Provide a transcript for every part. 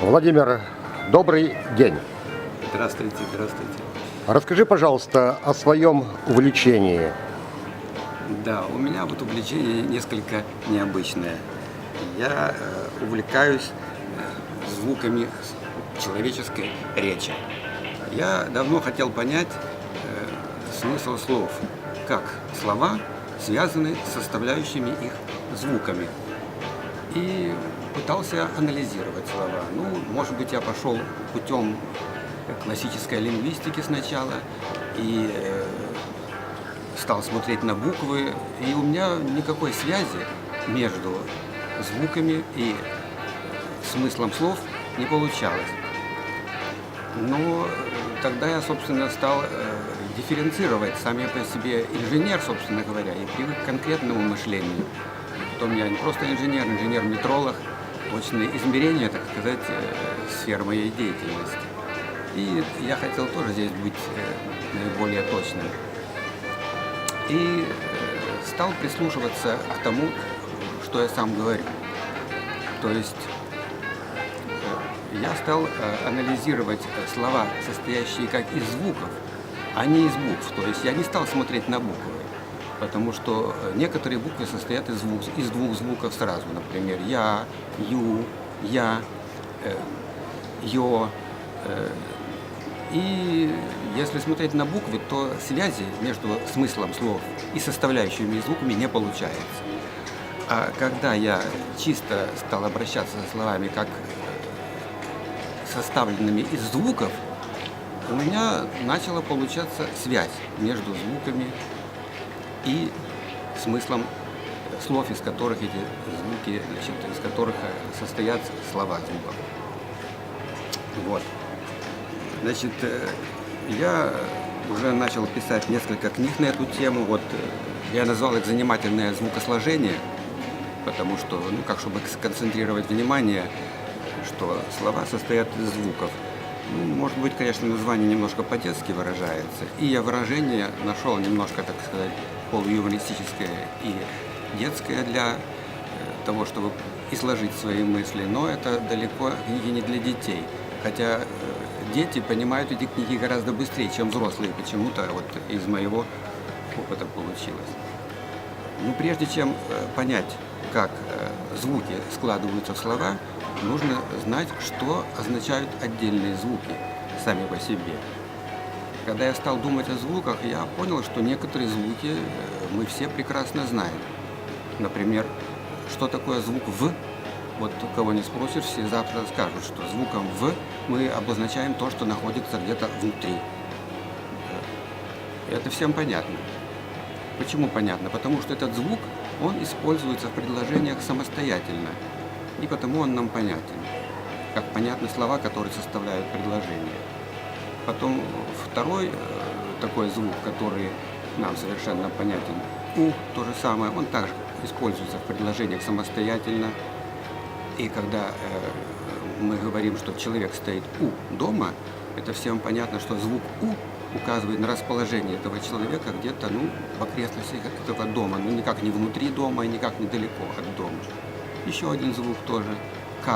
Владимир, добрый день. Здравствуйте, здравствуйте. Расскажи, пожалуйста, о своем увлечении. Да, у меня вот увлечение несколько необычное. Я увлекаюсь звуками человеческой речи. Я давно хотел понять смысл слов, как слова связаны с составляющими их звуками. И пытался анализировать слова. Ну, может быть, я пошел путем классической лингвистики сначала и стал смотреть на буквы, и у меня никакой связи между звуками и смыслом слов не получалось. Но тогда я, собственно, стал дифференцировать. Сам я по себе инженер, собственно говоря, и привык к конкретному мышлению. Потом я не просто инженер, инженер-метролог, точные измерения, так сказать, сфер моей деятельности. И я хотел тоже здесь быть наиболее точным. И стал прислушиваться к тому, что я сам говорю. То есть я стал анализировать слова, состоящие как из звуков, а не из букв. То есть я не стал смотреть на буквы, потому что некоторые буквы состоят из двух звуков сразу. Например, я, ю, я, ё. И если смотреть на буквы, то связи между смыслом слов и составляющими звуками не получается. А когда я чисто стал обращаться со словами как составленными из звуков, у меня начала получаться связь между звуками и смыслом слов, из которых эти звуки, из которых состоят слова звуков. Вот. Значит, я уже начал писать несколько книг на эту тему. Вот я назвал их «Занимательное звукосложение», потому что, чтобы сконцентрировать внимание, что слова состоят из звуков. Может быть, конечно, название немножко по-детски выражается. И я выражение нашел немножко, так сказать, полуюмористическое и детское для того, чтобы изложить свои мысли. Но это далеко книги не для детей. Хотя дети понимают эти книги гораздо быстрее, чем взрослые. Почему-то вот из моего опыта получилось. Прежде чем понять, как звуки складываются в слова, нужно знать, что означают отдельные звуки сами по себе. Когда я стал думать о звуках, я понял, что некоторые звуки мы все прекрасно знаем. Например, что такое звук «в». Вот кого не спросишь, все завтра скажут, что звуком «в» мы обозначаем то, что находится где-то внутри. Это всем понятно. Почему понятно? Потому что этот звук, он используется в предложениях самостоятельно. И потому он нам понятен. Как понятны слова, которые составляют предложение. Потом второй такой звук, который нам совершенно понятен, «у», то же самое, он также используется в предложениях самостоятельно. И когда мы говорим, что человек стоит у дома, это всем понятно, что звук «у» указывает на расположение этого человека где-то в окрестностях этого дома, никак не внутри дома и никак недалеко от дома. Еще один звук тоже «к»,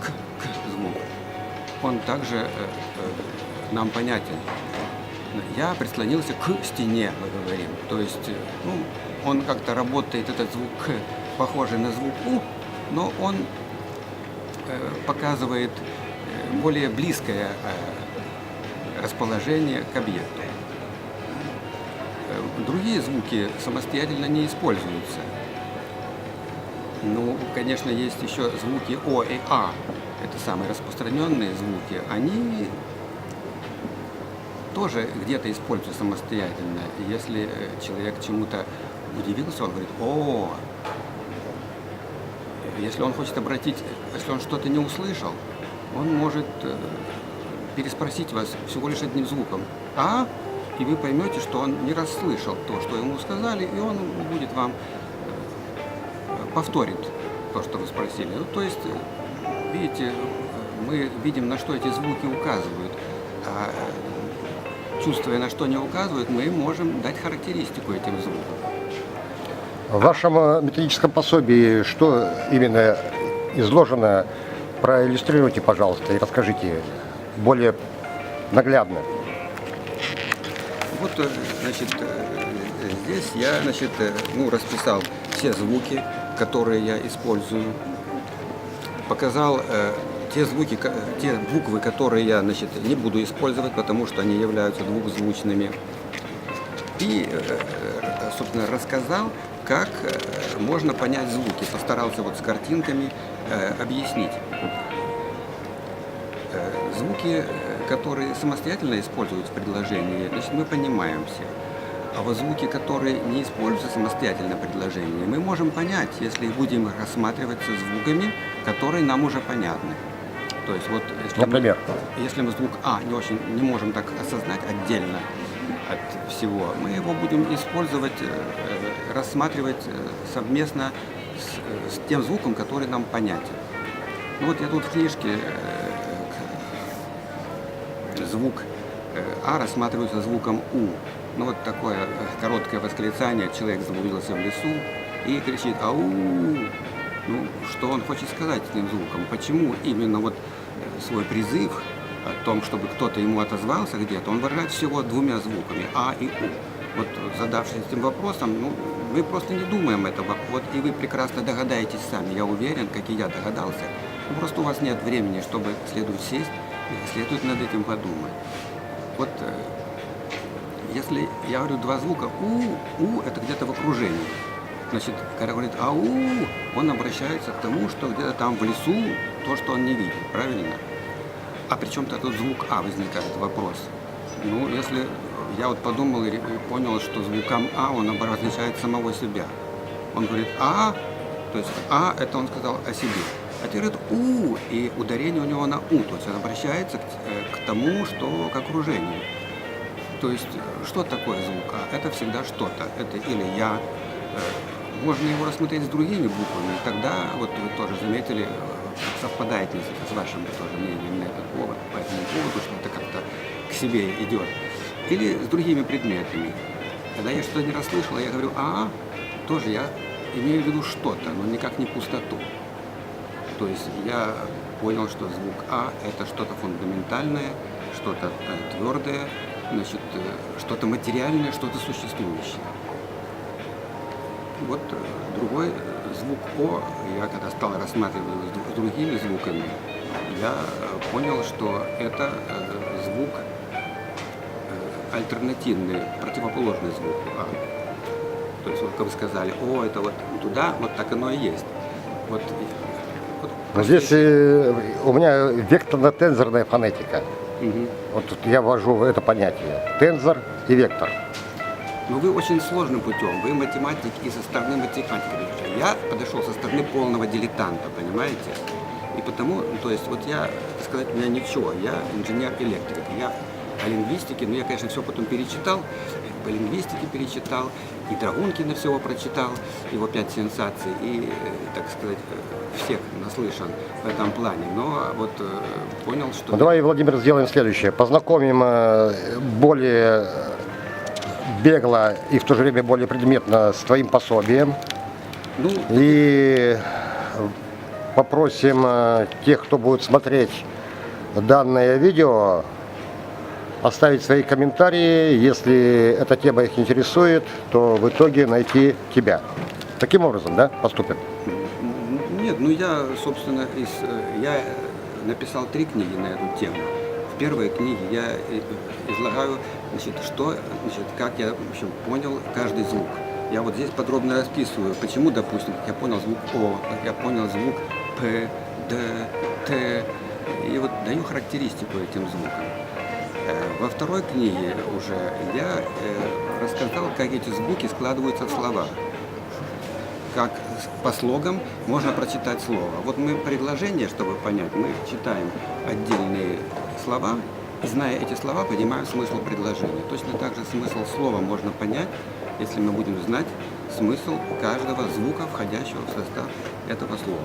«к» звук. Он также нам понятен. Я прислонился к стене, мы говорим. То есть он как-то работает, этот звук «к», похожий на звук «у», но он показывает более близкое расположение к объекту. Другие звуки самостоятельно не используются. Конечно, есть еще звуки «о» и «а». Это самые распространенные звуки. Они тоже где-то используются самостоятельно. И если человек чему-то удивился, он говорит «о». Если он хочет если он что-то не услышал, он может переспросить вас всего лишь одним звуком «а», и вы поймете, что он не расслышал то, что ему сказали, и он будет вам повторит то, что вы спросили. То есть, видите, мы видим, на что эти звуки указывают, а чувствуя, на что они указывают, мы можем дать характеристику этим звукам. В вашем методическом пособии что именно изложено проиллюстрируйте, пожалуйста, и расскажите более наглядно. Вот, значит, здесь я, значит, расписал все звуки, которые я использую, показал те звуки, те буквы, которые я, значит, не буду использовать, потому что они являются двухзвучными. И, собственно, рассказал, как можно понять звуки. Постарался вот с картинками объяснить. Звуки, которые самостоятельно используются в предложении, значит, мы понимаем все. А вот звуки, которые не используются самостоятельно в предложении, мы можем понять, если будем их рассматривать со звуками, которые нам уже понятны. То есть вот, Например? Если мы звук А не можем так осознать отдельно от всего, мы его будем использовать, рассматривать совместно с тем звуком, который нам понятен. Ну вот я тут в книжке звук А рассматривается звуком У. Ну вот такое короткое восклицание, человек заблудился в лесу и кричит «Ау!». Ну, что он хочет сказать этим звуком? Почему именно вот свой призыв о том, чтобы кто-то ему отозвался где-то, он выражает всего двумя звуками А и У. Вот задавшись этим вопросом, мы просто не думаем этого. Вот и вы прекрасно догадаетесь сами, я уверен, как и я догадался. Просто у вас нет времени, чтобы следует сесть и следует над этим подумать. Вот если я говорю два звука У это где-то в окружении. Значит, когда говорит «ау», он обращается к тому, что где-то там в лесу то, что он не видит, правильно? А при чем-то тут звук А возникает вопрос. Ну, если я вот подумал и понял, что звуком А он обозначает самого себя. Он говорит «а», то есть «а» это он сказал о себе. А теперь говорит «у», и ударение у него на «у», то есть он обращается к тому, что к окружению. То есть, что такое звук А? Это всегда что-то. Это или я. Можно его рассмотреть с другими буквами. Тогда, вот вы тоже заметили, совпадает с вашим тоже мнением на этот повод, по этому поводу, что это как-то к себе идет. Или с другими предметами. Когда я что-то не расслышал, я говорю «а», тоже я имею в виду что-то, но никак не пустоту. То есть я понял, что звук А – это что-то фундаментальное, что-то твердое, значит, что-то материальное, что-то существующее. Вот другой звук О, я когда стал рассматривать с другими звуками, я понял, что это звук альтернативный, противоположный звуку А. То есть, вот, как вы сказали, О, это вот туда, вот так оно и есть. Вот Здесь у меня векторно-тензорная фонетика. Угу. Вот тут я ввожу это понятие. Тензор и вектор. Но вы очень сложным путем, вы математик и со стороны математика. Я подошел со стороны полного дилетанта, понимаете? И потому, то есть вот я, так сказать, у меня ничего, я инженер-электрик, я о лингвистике, но я, конечно, все потом перечитал, по лингвистике перечитал, и Драгункина всего прочитал, его 5 сенсаций, и, так сказать, всех наслышан в этом плане, но вот понял, что... Ну, давай, Владимир, сделаем следующее. Познакомим более бегло и в то же время более предметно с твоим пособием. Ну, и попросим тех, кто будет смотреть данное видео, оставить свои комментарии. Если эта тема их интересует, то в итоге найти тебя. Таким образом, да, поступим? Нет, ну я, собственно, я написал 3 книги на эту тему. В первой книге я излагаю, значит, как я, в общем, понял каждый звук. Я вот здесь подробно расписываю, почему, допустим, я понял звук О, я понял звук П, Д, Т, и вот даю характеристику этим звукам. Во второй книге уже я рассказал, как эти звуки складываются в слова. Как по слогам можно прочитать слово. Вот мы предложение, чтобы понять, мы читаем отдельные слова, и, зная эти слова, понимаем смысл предложения. Точно так же смысл слова можно понять, если мы будем знать смысл каждого звука, входящего в состав этого слова.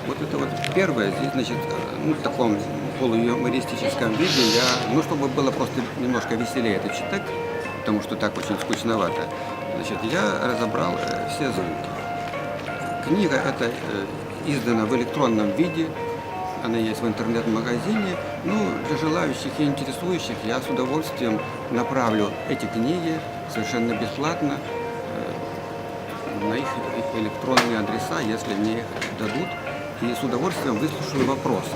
Вот это вот первое, здесь, значит, в таком полуюмористическом виде, чтобы было просто немножко веселее это читать, потому что так очень скучновато, значит, я разобрал все звуки. Книга эта издана в электронном виде, она есть в интернет-магазине. Ну, для желающих и интересующих я с удовольствием направлю эти книги совершенно бесплатно на их электронные адреса, если мне их дадут. И с удовольствием выслушаю вопросы.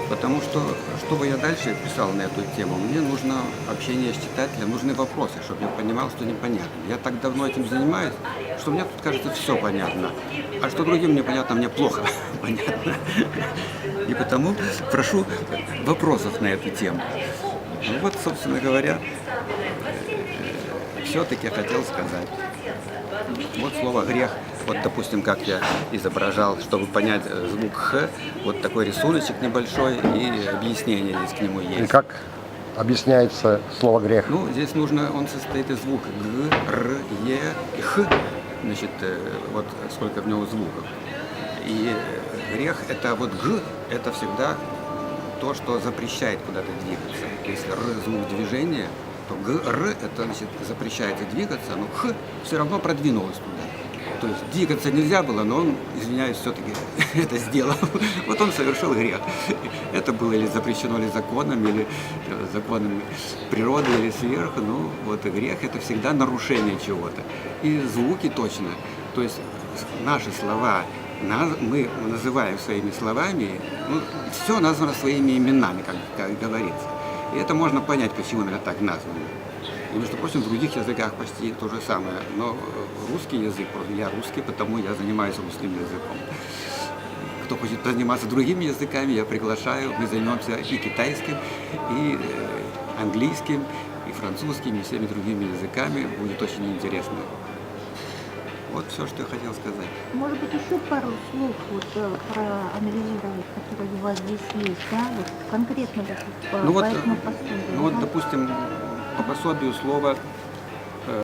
Потому что, чтобы я дальше писал на эту тему, мне нужно общение с читателем, нужны вопросы, чтобы я понимал, что непонятно. Я так давно этим занимаюсь, что мне тут кажется все понятно. А что другим непонятно, мне плохо понятно. И потому прошу вопросов на эту тему. Ну вот, собственно говоря, все-таки хотел сказать. Вот слово «грех». Вот, допустим, как я изображал, чтобы понять звук «х», вот такой рисуночек небольшой и объяснение здесь к нему И есть. как объясняется слово «грех»? Ну, здесь нужно, он состоит из звуков «г», «р», «е» и «х». Значит, вот сколько в него звуков. И грех – это вот «г», это всегда то, что запрещает куда-то двигаться. Если «р» – звук движения, то «г», «р» – это, значит, запрещается двигаться, но «х» все равно продвинулось туда. То есть двигаться нельзя было, но он, извиняюсь, все-таки это сделал. Вот он совершил грех. Это было или запрещено ли законом, или законом природы, или сверху. Ну, вот и грех – это всегда нарушение чего-то. И звуки точно. То есть наши слова мы называем своими словами, ну, все названо своими именами, как говорится. И это можно понять, почему именно так названо. И, между прочим, в других языках почти то же самое. Но русский язык, я русский, потому я занимаюсь русским языком. Кто хочет заниматься другими языками, я приглашаю. Мы займемся и китайским, и английским, и французским, и всеми другими языками. Будет очень интересно. Вот все, что я хотел сказать. Может быть, еще пару слов вот, проанализировать, которые у вас здесь есть, да, вот конкретно вот, по, Ну по вот, этому пособию. ну вот, Ага. допустим, по пособию слово